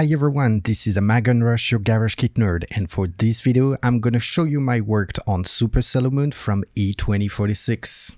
Hi everyone, this is Manga Rush, your garage kit nerd, and for this video I'm gonna show you my work on Super Sailor Moon from E2046.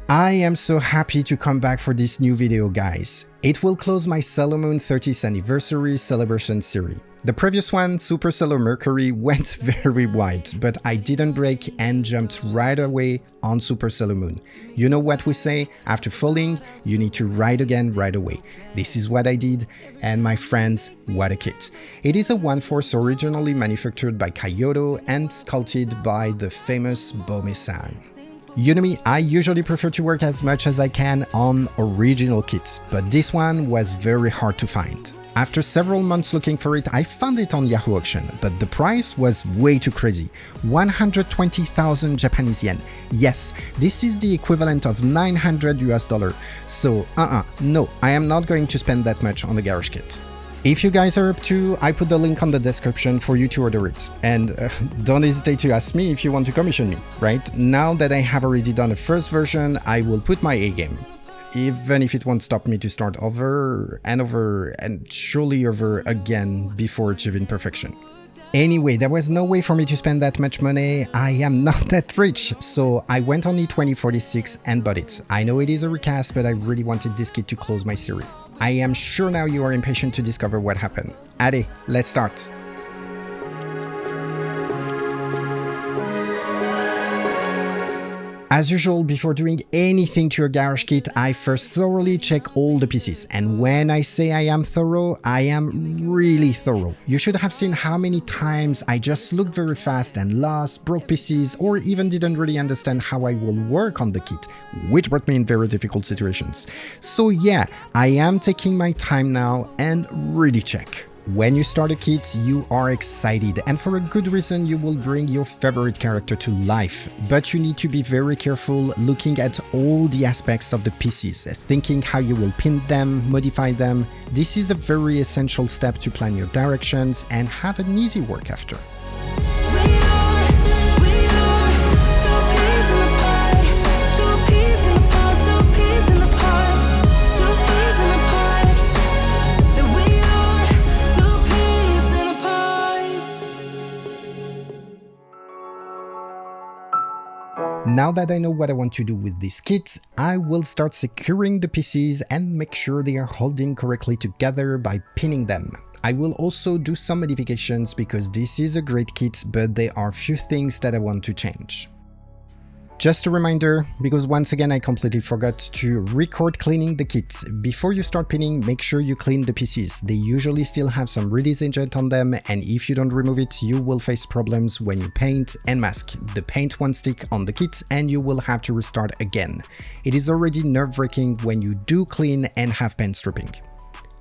I am so happy to come back for this new video, guys. It will close my Sailor Moon 30th anniversary celebration series. The previous one, Super Sailor Mercury, went very wide, but I didn't break and jumped right away on Super Sailor Moon. You know what we say, after falling, you need to ride again right away. This is what I did, and my friends, what a kit. It is a 1/4 originally manufactured by Kyoto and sculpted by the famous Bome-san. You know me, I usually prefer to work as much as I can on original kits, but this one was very hard to find. After several months looking for it, I found it on Yahoo Auction, but the price was way too crazy. 120,000 Japanese yen. Yes, this is the equivalent of $900 US. So, no, I am not going to spend that much on a garage kit. If you guys are up to, I put the link on the description for you to order it. And don't hesitate to ask me if you want to commission me, right? Now that I have already done a first version, I will put my A game. Even if it won't stop me to start over and surely over again before achieving perfection. Anyway, there was no way for me to spend that much money. I am not that rich, so I went on E2046 and bought it. I know it is a recast, but I really wanted this kit to close my series. I am sure now you are impatient to discover what happened. Allez, let's start. As usual, before doing anything to your garage kit, I first thoroughly check all the pieces. And when I say I am thorough, I am really thorough. You should have seen how many times I just looked very fast and lost, broke pieces, or even didn't really understand how I will work on the kit, which brought me in very difficult situations. So yeah, I am taking my time now and really check. When you start a kit, you are excited, and for a good reason you will bring your favorite character to life. But you need to be very careful looking at all the aspects of the pieces, thinking how you will pin them, modify them. This is a very essential step to plan your directions and have an easy work after. Now that I know what I want to do with this kit, I will start securing the pieces and make sure they are holding correctly together by pinning them. I will also do some modifications because this is a great kit, but there are few things that I want to change. Just a reminder, because once again I completely forgot to record cleaning the kit. Before you start pinning, make sure you clean the pieces. They usually still have some release agent on them, and if you don't remove it, you will face problems when you paint and mask. The paint won't stick on the kit and you will have to restart again. It is already nerve-wracking when you do clean and have paint stripping.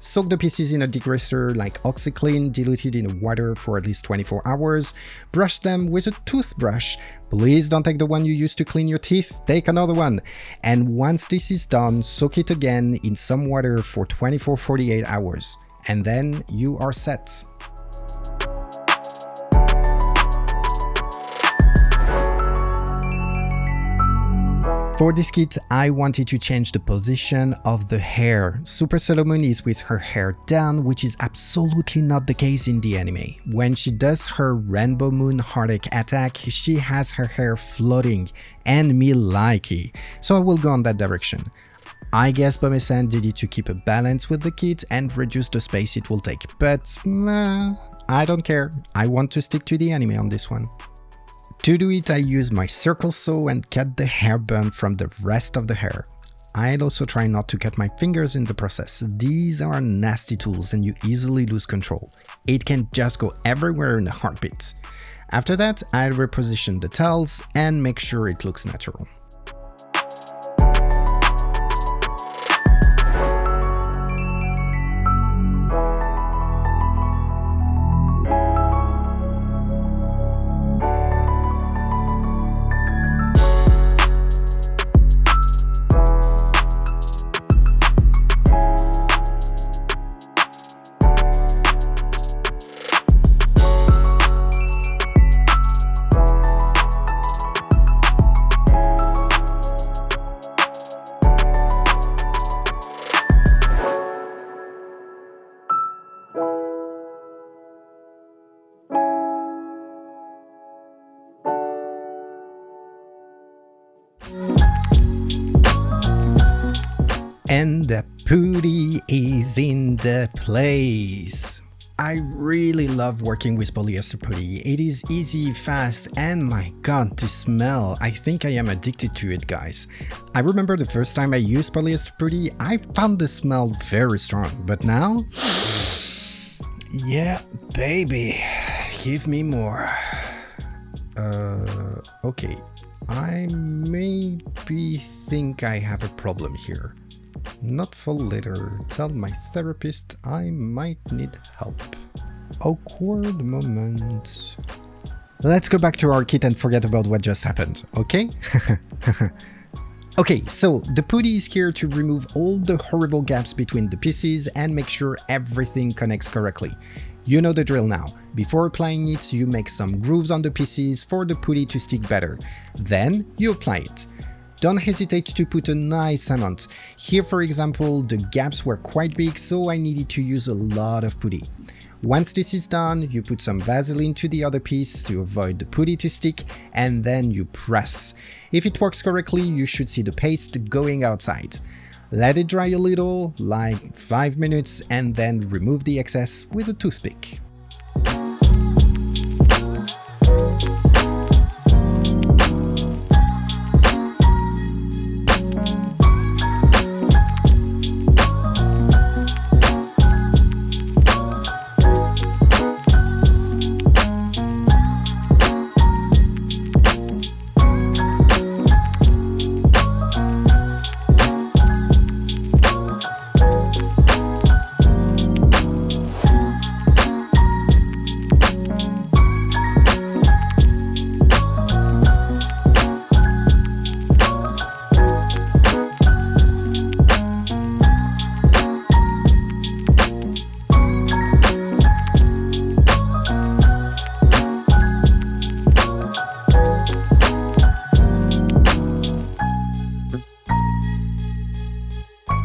Soak the pieces in a degreaser like OxiClean, diluted in water for at least 24 hours. Brush them with a toothbrush. Please don't take the one you used to clean your teeth, take another one. And once this is done, soak it again in some water for 24-48 hours. And then you are set. For this kit, I wanted to change the position of the hair. Super Sailor Moon is with her hair down, which is absolutely not the case in the anime. When she does her Rainbow Moon Heartache attack, she has her hair floating, and me like it. So I will go on that direction. I guess Bome-san did it to keep a balance with the kit and reduce the space it will take, but I don't care. I want to stick to the anime on this one. To do it, I use my circle saw and cut the hair bun from the rest of the hair. I'd also try not to cut my fingers in the process. These are nasty tools and you easily lose control. It can just go everywhere in a heartbeat. After that, I reposition the tails and make sure it looks natural. And the putty is in the place. I really love working with polyester putty. It is easy, fast, and my god, the smell. I think I am addicted to it, guys. I remember the first time I used polyester putty, I found the smell very strong, but now, yeah, baby, give me more. Okay, I maybe think I have a problem here. Not for later, tell my therapist I might need help. Awkward moment. Let's go back to our kit and forget about what just happened, okay? Okay, so the putty is here to remove all the horrible gaps between the pieces and make sure everything connects correctly. You know the drill now. Before applying it, you make some grooves on the pieces for the putty to stick better. Then you apply it. Don't hesitate to put a nice amount. Here, for example, the gaps were quite big, so I needed to use a lot of putty. Once this is done, you put some Vaseline to the other piece to avoid the putty to stick, and then you press. If it works correctly, you should see the paste going outside. Let it dry a little, like 5 minutes, and then remove the excess with a toothpick.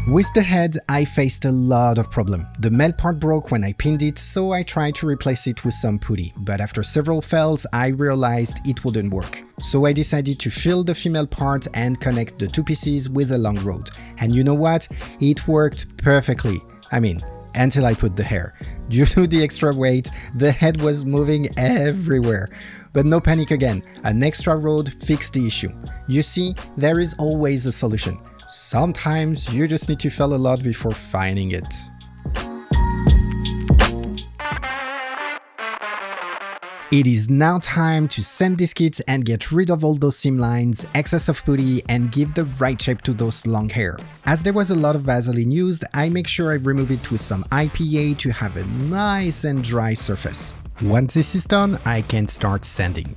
With the head, I faced a lot of problem. The male part broke when I pinned it, so I tried to replace it with some putty, but after several fails, I realized it wouldn't work. So I decided to fill the female part and connect the two pieces with a long rod. And you know what? It worked perfectly. I mean, until I put the hair. Due to the extra weight, the head was moving everywhere. But no panic again, an extra rod fixed the issue. You see, there is always a solution. Sometimes you just need to fail a lot before finding it. It is now time to sand this kit and get rid of all those seam lines, excess of putty, and give the right shape to those long hair. As there was a lot of Vaseline used, I make sure I remove it with some IPA to have a nice and dry surface. Once this is done, I can start sanding.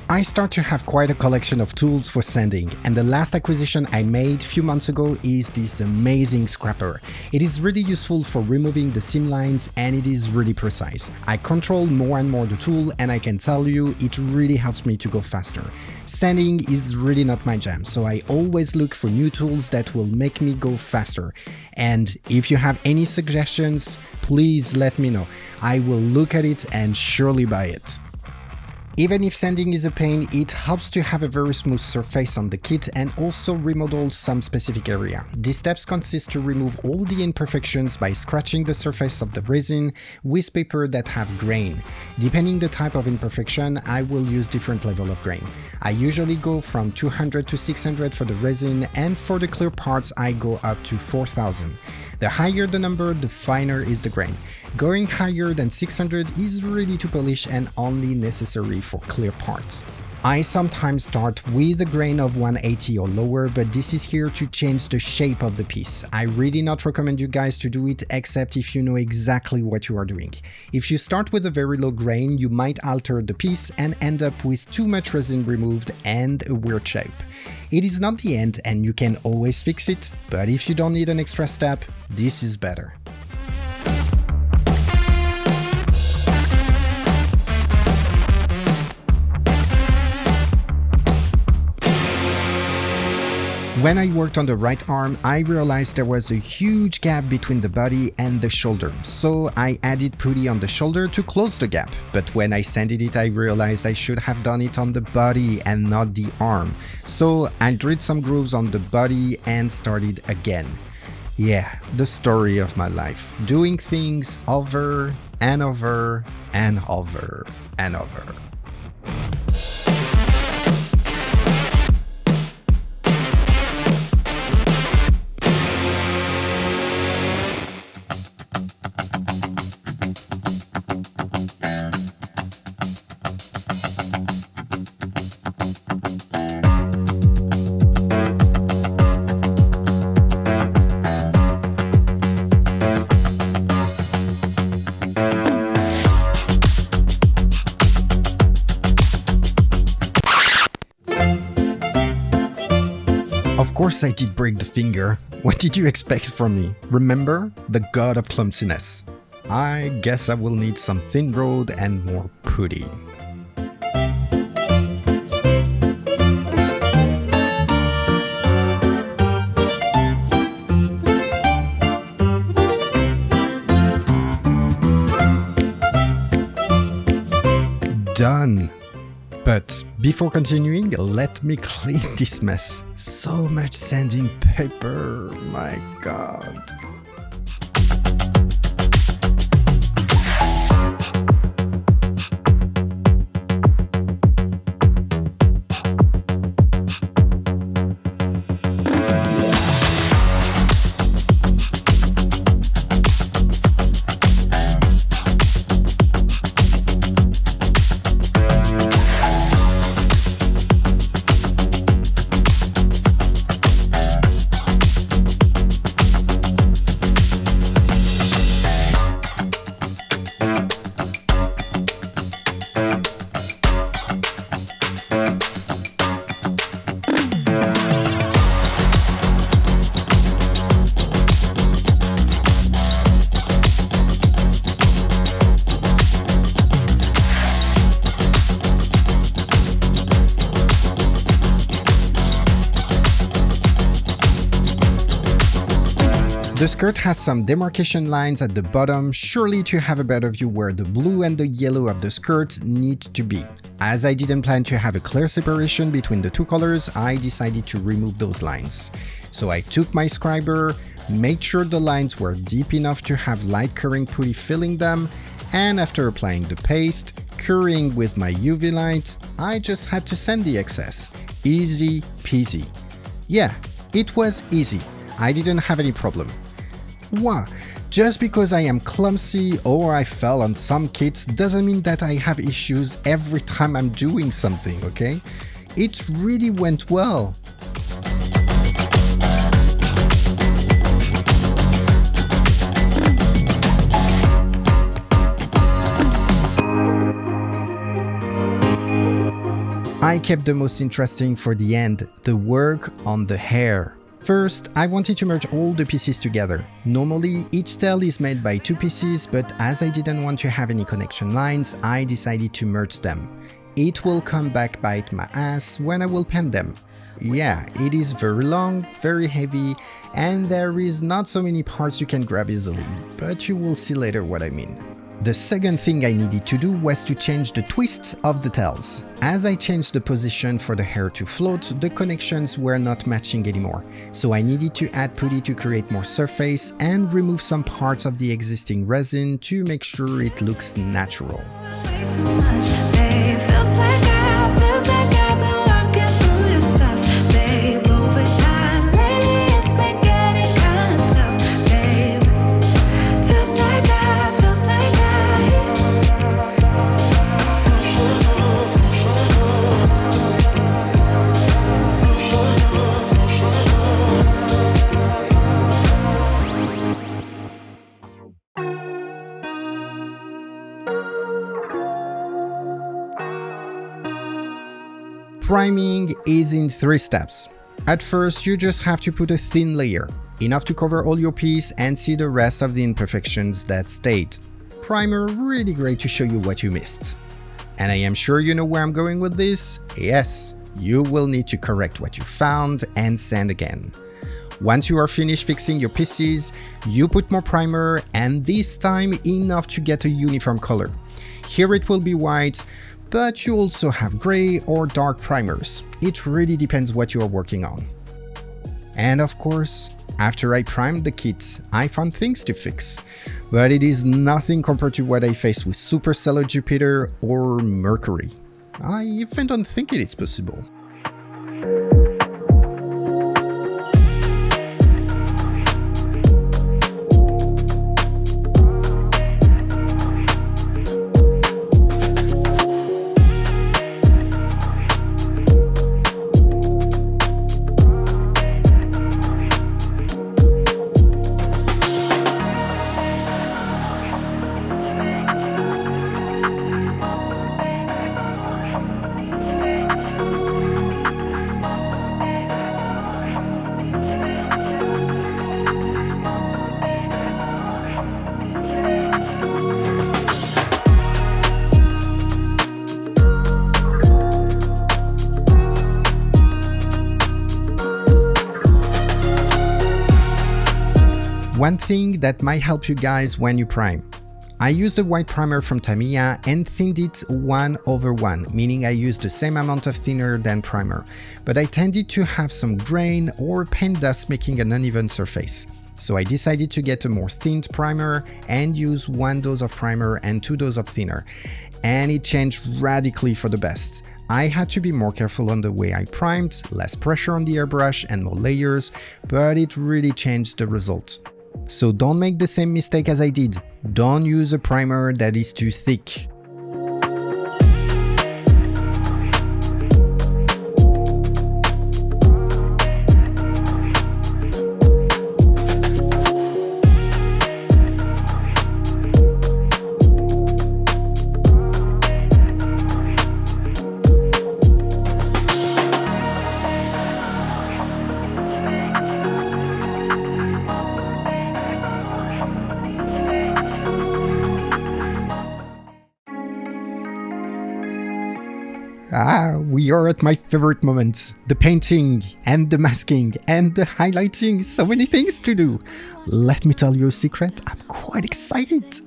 I start to have quite a collection of tools for sanding, and the last acquisition I made a few months ago is this amazing scraper. It is really useful for removing the seam lines and it is really precise. I control more and more the tool and I can tell you it really helps me to go faster. Sanding is really not my jam, so I always look for new tools that will make me go faster. And if you have any suggestions, please let me know. I will look at it and surely buy it. Even if sanding is a pain, it helps to have a very smooth surface on the kit and also remodel some specific area. These steps consist to remove all the imperfections by scratching the surface of the resin with paper that have grain. Depending the type of imperfection, I will use different level of grain. I usually go from 200 to 600 for the resin, and for the clear parts I go up to 4000. The higher the number, the finer is the grain. Going higher than 600 is ready to polish and only necessary for clear parts. I sometimes start with a grain of 180 or lower, but this is here to change the shape of the piece. I really not recommend you guys to do it except if you know exactly what you are doing. If you start with a very low grain, you might alter the piece and end up with too much resin removed and a weird shape. It is not the end and you can always fix it, but if you don't need an extra step, this is better. When I worked on the right arm, I realized there was a huge gap between the body and the shoulder, so I added putty on the shoulder to close the gap. But when I sanded it, I realized I should have done it on the body and not the arm. So I drilled some grooves on the body and started again. Yeah, the story of my life. Doing things over and over and over and over. Of course I did break the finger. What did you expect from me? Remember? The god of clumsiness. I guess I will need some thin road and more putty. Done. But before continuing, let me clean this mess. So much sanding paper, my god. The skirt has some demarcation lines at the bottom, surely to have a better view where the blue and the yellow of the skirt need to be. As I didn't plan to have a clear separation between the two colors, I decided to remove those lines. So I took my scriber, made sure the lines were deep enough to have light curing putty filling them, and after applying the paste, curing with my UV light, I just had to sand the excess. Easy peasy. Yeah, it was easy. I didn't have any problem. Wow, just because I am clumsy or I fell on some kits doesn't mean that I have issues every time I'm doing something, okay? It really went well. I kept the most interesting for the end, the work on the hair. First, I wanted to merge all the pieces together. Normally, each tail is made by two pieces, but as I didn't want to have any connection lines, I decided to merge them. It will come back bite my ass when I will pen them. Yeah, it is very long, very heavy, and there is not so many parts you can grab easily, but you will see later what I mean. The second thing I needed to do was to change the twists of the tails. As I changed the position for the hair to float, the connections were not matching anymore, so I needed to add putty to create more surface and remove some parts of the existing resin to make sure it looks natural. Priming is in 3 steps. At first, you just have to put a thin layer, enough to cover all your piece and see the rest of the imperfections that stayed. Primer really great to show you what you missed. And I am sure you know where I'm going with this. Yes, you will need to correct what you found and sand again. Once you are finished fixing your pieces, you put more primer, and this time enough to get a uniform color. Here it will be white, but you also have gray or dark primers. It really depends what you are working on. And of course, After I primed the kit, I found things to fix, but it is nothing compared to what I faced with Supercello Jupiter or Mercury. I even don't think it is possible. One thing that might help you guys when you prime. I used a white primer from Tamiya and thinned it 1/1, meaning I used the same amount of thinner than primer, but I tended to have some grain or paint dust making an uneven surface. So I decided to get a more thinned primer and use 1 dose of primer and 2 doses of thinner, and it changed radically for the best. I had to be more careful on the way I primed, less pressure on the airbrush and more layers, but it really changed the result. So don't make the same mistake as I did. Don't use a primer that is too thick. We are at my favorite moment. The painting and the masking and the highlighting. So many things to do. Let me tell you a secret, I'm quite excited.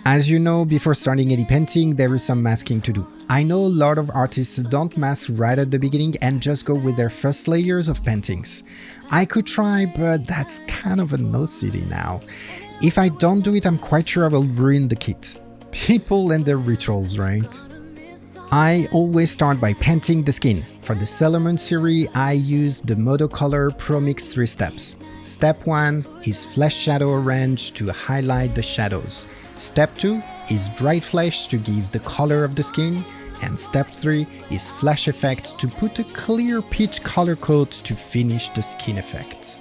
As you know, before starting any painting, there is some masking to do. I know a lot of artists don't mask right at the beginning and just go with their first layers of paintings. I could try, but that's kind of an OCD now. If I don't do it, I'm quite sure I will ruin the kit. People and their rituals, right? I always start by painting the skin. For the Sailor Moon series, I used the Motocolor Pro Mix 3 steps. Step 1 is Flesh Shadow Orange to highlight the shadows. Step 2 is Bright Flesh to give the color of the skin. And step 3 is Flash Effect to put a clear peach color coat to finish the skin effect.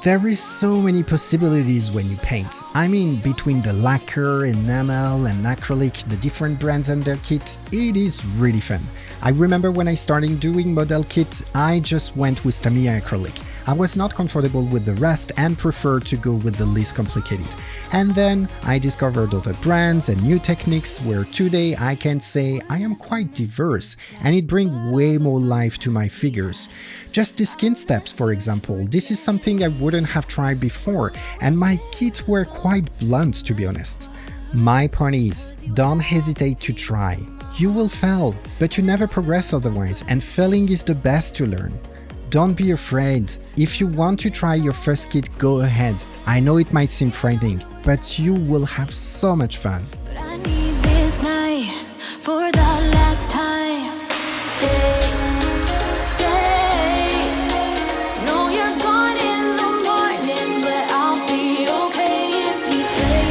There is so many possibilities when you paint. I mean, between the lacquer, enamel and acrylic, the different brands and their kits, it is really fun. I remember when I started doing model kits, I just went with Tamiya acrylic. I was not comfortable with the rest and preferred to go with the least complicated. And then I discovered other brands and new techniques where today I can say I am quite diverse and it brings way more life to my figures. Just the skin steps, for example, this is something I wouldn't have tried before and my kits were quite blunt, to be honest. My point is, don't hesitate to try. You will fail, but you never progress otherwise, and failing is the best to learn. Don't be afraid. If you want to try your first kit, go ahead. I know it might seem frightening, but you will have so much fun. But I need this night for the last time. Stay, stay. No, you're gone in the morning, but I'll be okay if you stay.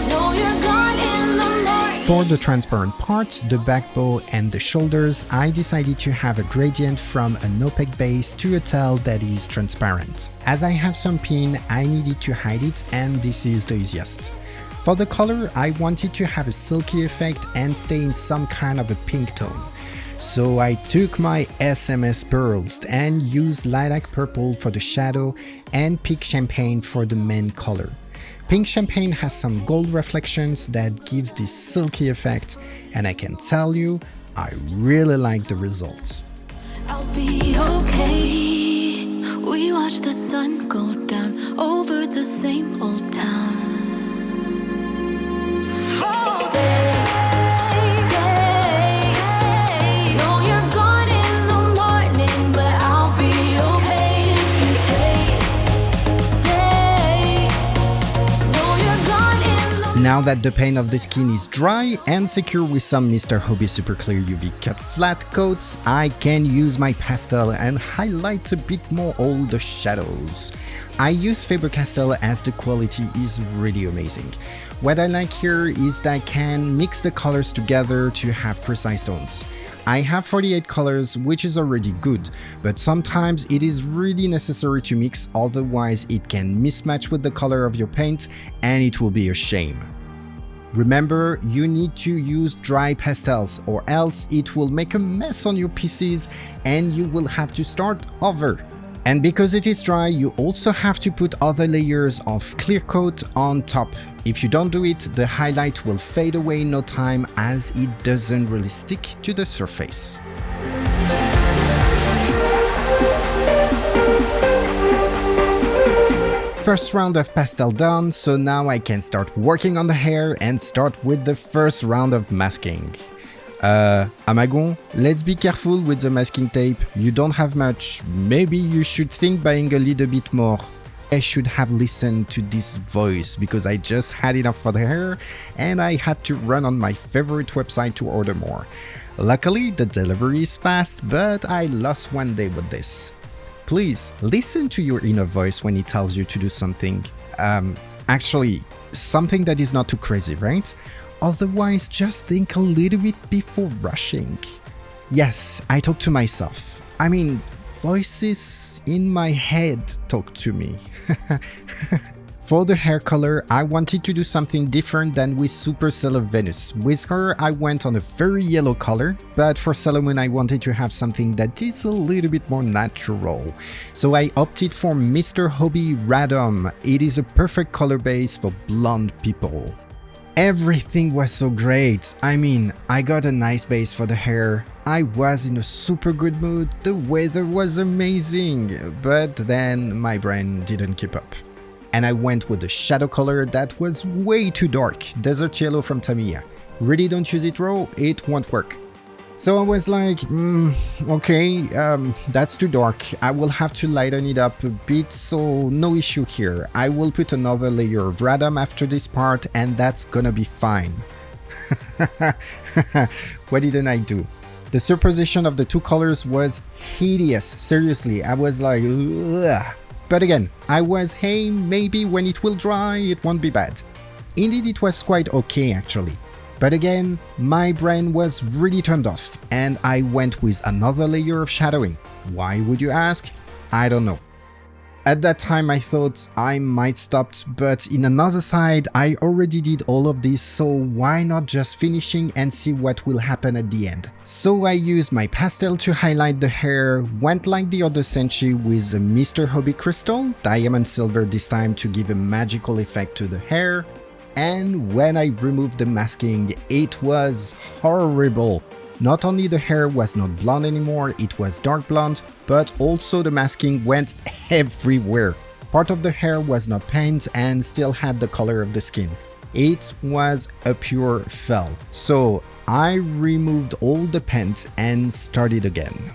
No, you're gone in the morning. For the transparent parts, the back bow and the shoulders, I decided to have a gradient from an opaque base to a tail that is transparent. As I have some pin, I needed to hide it and this is the easiest. For the color, I wanted to have a silky effect and stay in some kind of a pink tone. So I took my SMS pearls and used lilac purple for the shadow and pink champagne for the main color. Pink champagne has some gold reflections that gives this silky effect, and I can tell you, I really like the results. I'll be okay. We watch the sun go down over the same old town. Stay, stay. No, you're gone in the morning, but I'll be Now that the paint of the skin is dry and secure with some Mr. Hobby Super Clear UV Cut Flat coats, I can use my pastel and highlight a bit more all the shadows. I use Faber-Castell as the quality is really amazing. What I like here is that I can mix the colors together to have precise tones. I have 48 colors, which is already good, but sometimes it is really necessary to mix, otherwise it can mismatch with the color of your paint and it will be a shame. Remember, you need to use dry pastels or else it will make a mess on your pieces and you will have to start over. And because it is dry, you also have to put other layers of clear coat on top. If you don't do it, the highlight will fade away in no time as it doesn't really stick to the surface. First round of pastel done, so now I can start working on the hair and start with the first round of masking. Amagon, let's be careful with the masking tape, you don't have much, maybe you should think buying a little bit more. I should have listened to this voice because I just had enough for the hair and I had to run on my favorite website to order more. Luckily the delivery is fast, but I lost one day with this. Please listen to your inner voice when it tells you to do something. Actually, something that is not too crazy, right? Otherwise, just think a little bit before rushing. Yes, I talk to myself. I mean, voices in my head talk to me. For the hair color, I wanted to do something different than with Supercell Venus. With her, I went on a very yellow color, but for Sailor Moon, I wanted to have something that is a little bit more natural. So I opted for Mr. Hobby Radom. It is a perfect color base for blonde people. Everything was so great. I mean, I got a nice base for the hair. I was in a super good mood. The weather was amazing. But then my brain didn't keep up. And I went with a shadow color that was way too dark. Desert Yellow from Tamiya. Really don't use it raw, it won't work. So I was like, okay, that's too dark. I will have to lighten it up a bit, so no issue here. I will put another layer of Radom after this part and that's gonna be fine. What didn't I do? The superposition of the two colors was hideous. Seriously, I was like, ugh. But again, I was, hey, maybe when it will dry, it won't be bad. Indeed, it was quite okay actually. But again, my brain was really turned off and I went with another layer of shadowing. Why would you ask? I don't know. At that time I thought I might stop, but in another side I already did all of this, so why not just finishing and see what will happen at the end. So I used my pastel to highlight the hair, went like the other Senshi with a Mr. Hobby Crystal, diamond silver this time to give a magical effect to the hair. And when I removed the masking, it was horrible. Not only the hair was not blonde anymore, it was dark blonde, but also the masking went everywhere. Part of the hair was not paint and still had the color of the skin. It was a pure fail. So I removed all the paint and started again.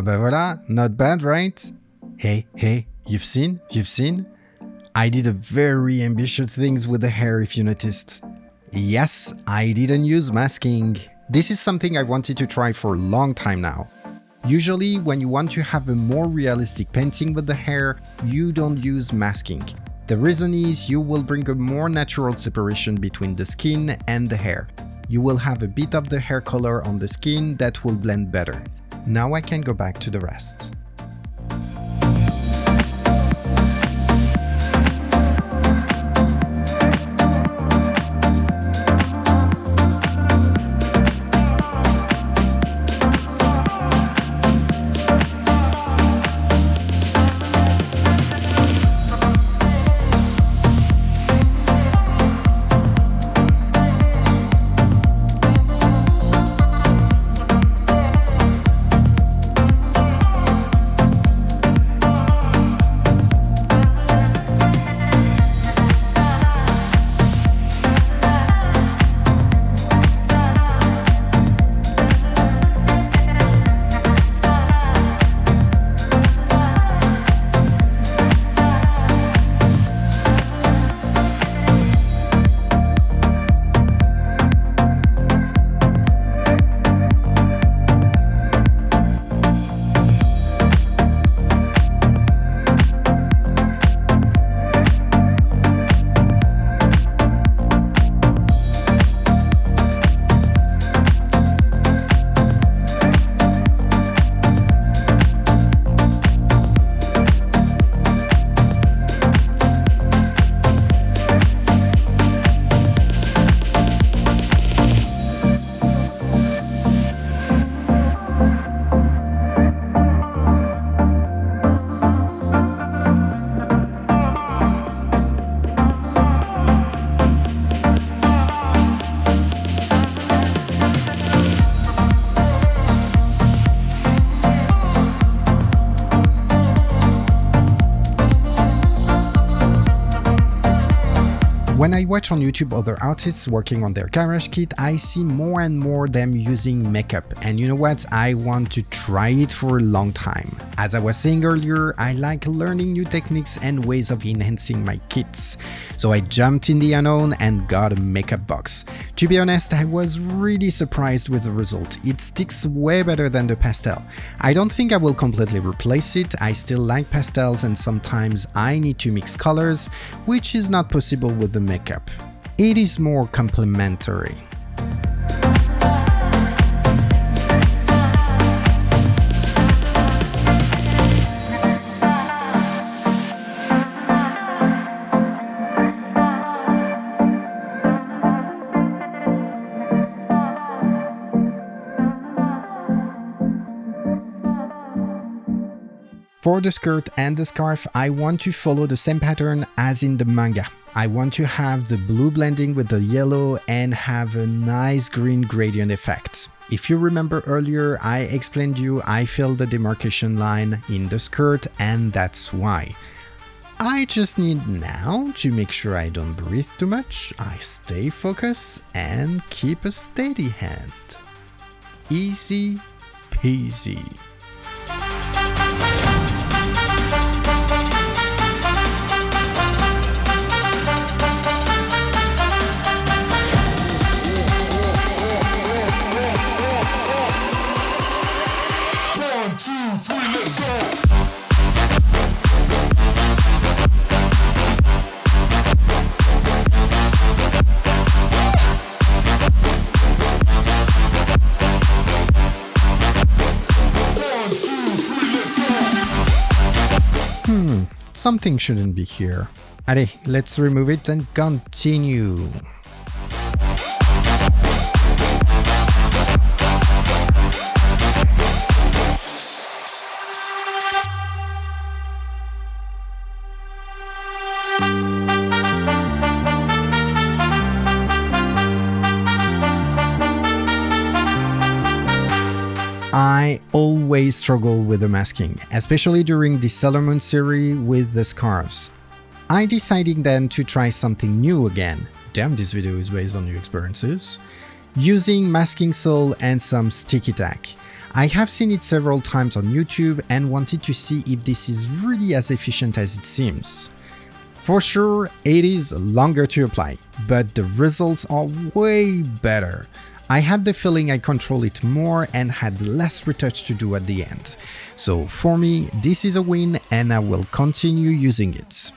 Bah voilà, not bad, right? Hey, you've seen? I did a very ambitious things with the hair if you noticed. Yes, I didn't use masking. This is something I wanted to try for a long time now. Usually, when you want to have a more realistic painting with the hair, you don't use masking. The reason is you will bring a more natural separation between the skin and the hair. You will have a bit of the hair color on the skin that will blend better. Now I can go back to the rest. When I watch on YouTube other artists working on their garage kit, I see more and more them using makeup, and you know what, I want to try it for a long time. As I was saying earlier, I like learning new techniques and ways of enhancing my kits. So I jumped in the unknown and got a makeup box. To be honest, I was really surprised with the result. It sticks way better than the pastel. I don't think I will completely replace it. I still like pastels and sometimes I need to mix colors, which is not possible with the makeup. It is more complementary. For the skirt and the scarf, I want to follow the same pattern as in the manga. I want to have the blue blending with the yellow and have a nice green gradient effect. If you remember earlier, I explained you I filled the demarcation line in the skirt and that's why. I just need now to make sure I don't breathe too much, I stay focused and keep a steady hand. Easy peasy. Something shouldn't be here. Allez, let's remove it and continue. I always struggle with the masking, especially during the Sailor Moon series with the scarves. I decided then to try something new again. Damn, this video is based on new experiences. Using masking soul and some sticky tack. I have seen it several times on YouTube and wanted to see if this is really as efficient as it seems. For sure, it is longer to apply, but the results are way better. I had the feeling I control it more and had less retouch to do at the end. So for me, this is a win and I will continue using it.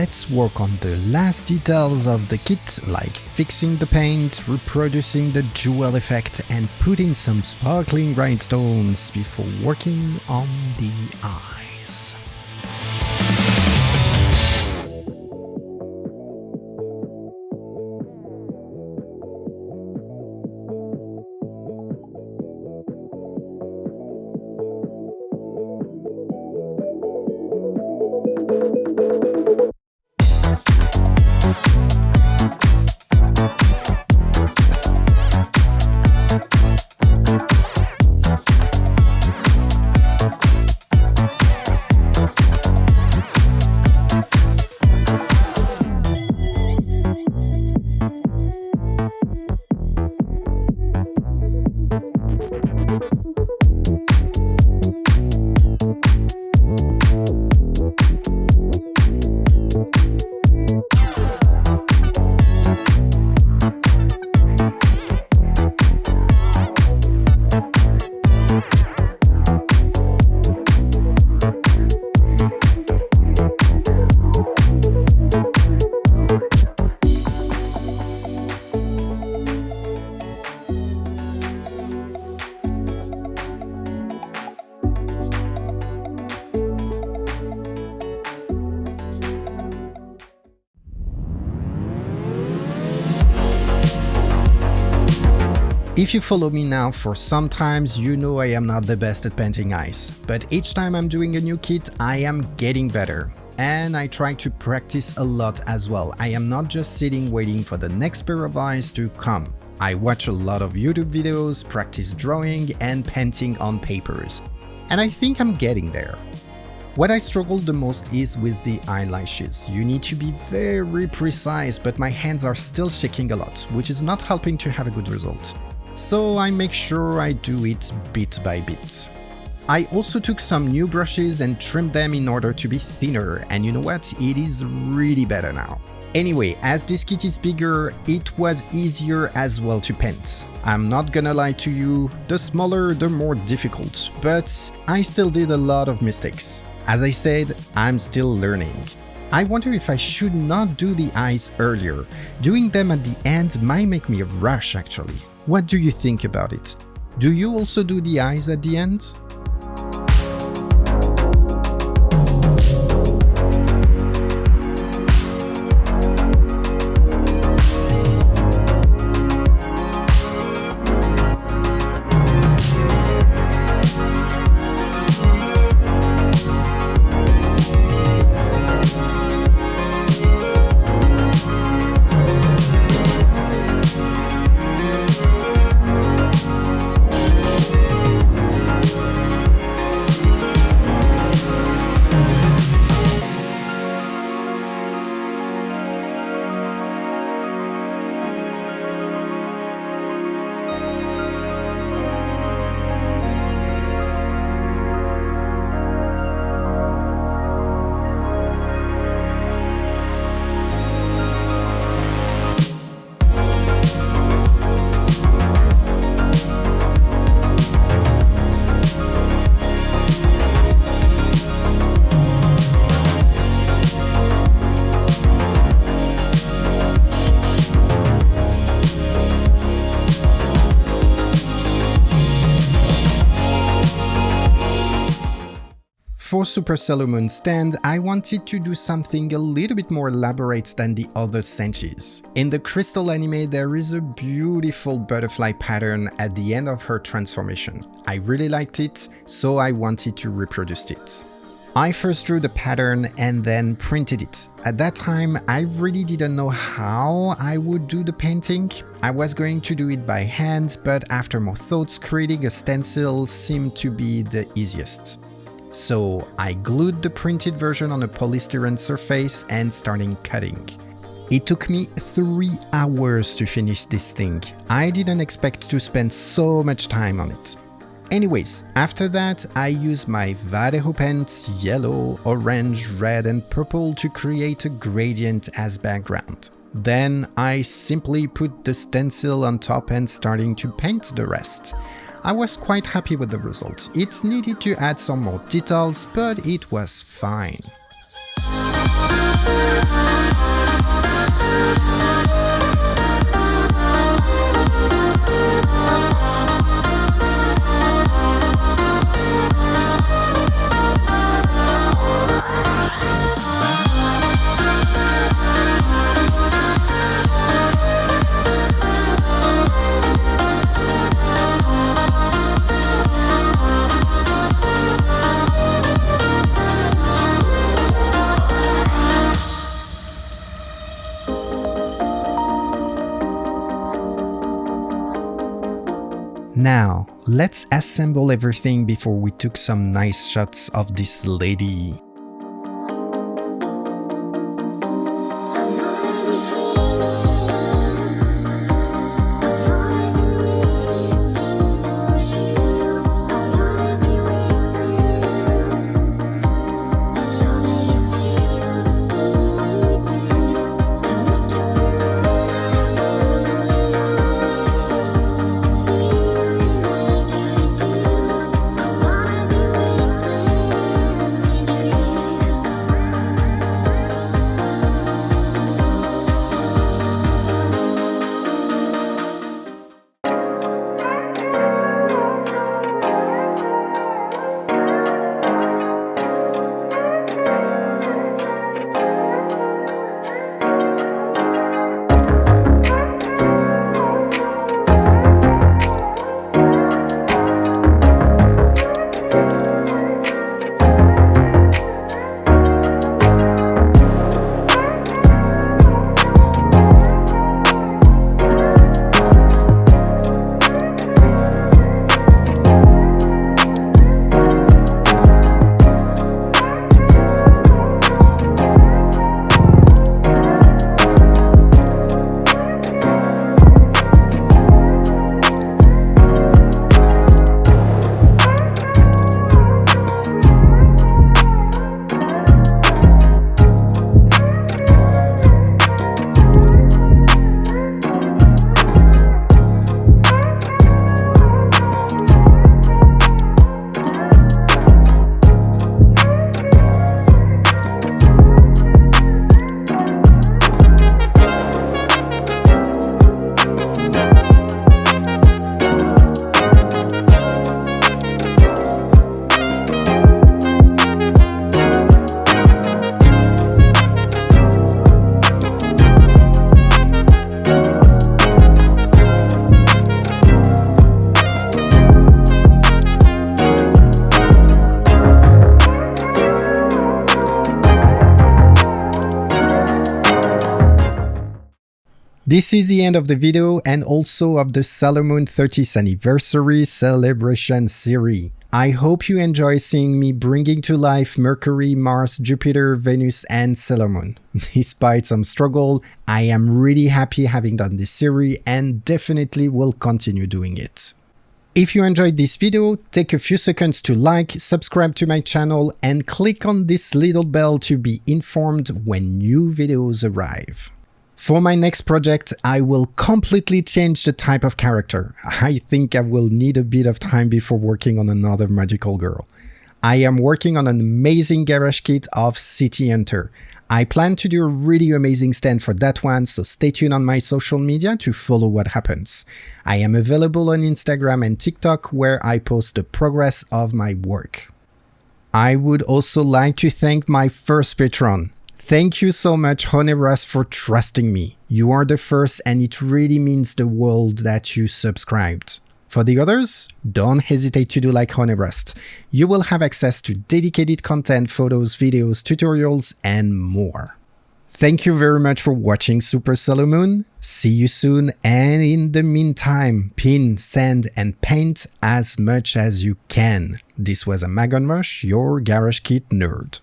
let's work on the last details of the kit, like fixing the paint, reproducing the jewel effect, and putting some sparkling rhinestones before working on the eyes. If you follow me now for some times, you know I am not the best at painting eyes, but each time I'm doing a new kit, I am getting better. And I try to practice a lot as well. I am not just sitting waiting for the next pair of eyes to come. I watch a lot of YouTube videos, practice drawing and painting on papers. And I think I'm getting there. What I struggle the most is with the eyelashes. You need to be very precise, but my hands are still shaking a lot, which is not helping to have a good result. So I make sure I do it bit by bit. I also took some new brushes and trimmed them in order to be thinner, and you know what? It is really better now. Anyway, as this kit is bigger, it was easier as well to paint. I'm not gonna lie to you, the smaller the more difficult, but I still did a lot of mistakes. As I said, I'm still learning. I wonder if I should not do the eyes earlier. Doing them at the end might make me rush actually. What do you think about it? Do you also do the eyes at the end? For Super Sailor Moon stand, I wanted to do something a little bit more elaborate than the other Senshis. In the Crystal anime, there is a beautiful butterfly pattern at the end of her transformation. I really liked it, so I wanted to reproduce it. I first drew the pattern and then printed it. At that time, I really didn't know how I would do the painting. I was going to do it by hand, but after more thoughts, creating a stencil seemed to be the easiest. So I glued the printed version on a polystyrene surface and started cutting. It took me 3 hours to finish this thing. I didn't expect to spend so much time on it. Anyways, after that I used my Vallejo paint, yellow, orange, red and purple to create a gradient as background. Then I simply put the stencil on top and starting to paint the rest. I was quite happy with the result. It needed to add some more details, but it was fine. Now, let's assemble everything before we took some nice shots of this lady. This is the end of the video and also of the Sailor Moon 30th anniversary celebration series. I hope you enjoy seeing me bringing to life Mercury, Mars, Jupiter, Venus and Sailor Moon. Despite some struggle, I am really happy having done this series and definitely will continue doing it. If you enjoyed this video, take a few seconds to like, subscribe to my channel and click on this little bell to be informed when new videos arrive. For my next project, I will completely change the type of character. I think I will need a bit of time before working on another magical girl. I am working on an amazing garage kit of City Hunter. I plan to do a really amazing stand for that one, so stay tuned on my social media to follow what happens. I am available on Instagram and TikTok where I post the progress of my work. I would also like to thank my first patron. Thank you so much, Honeyrust, for trusting me. You are the first and it really means the world that you subscribed. For the others, don't hesitate to do like Honeyrust. You will have access to dedicated content, photos, videos, tutorials, and more. Thank you very much for watching Super Sailor Moon. See you soon, and in the meantime, pin, sand, and paint as much as you can. This was a Mag on Rush, your garage kit nerd.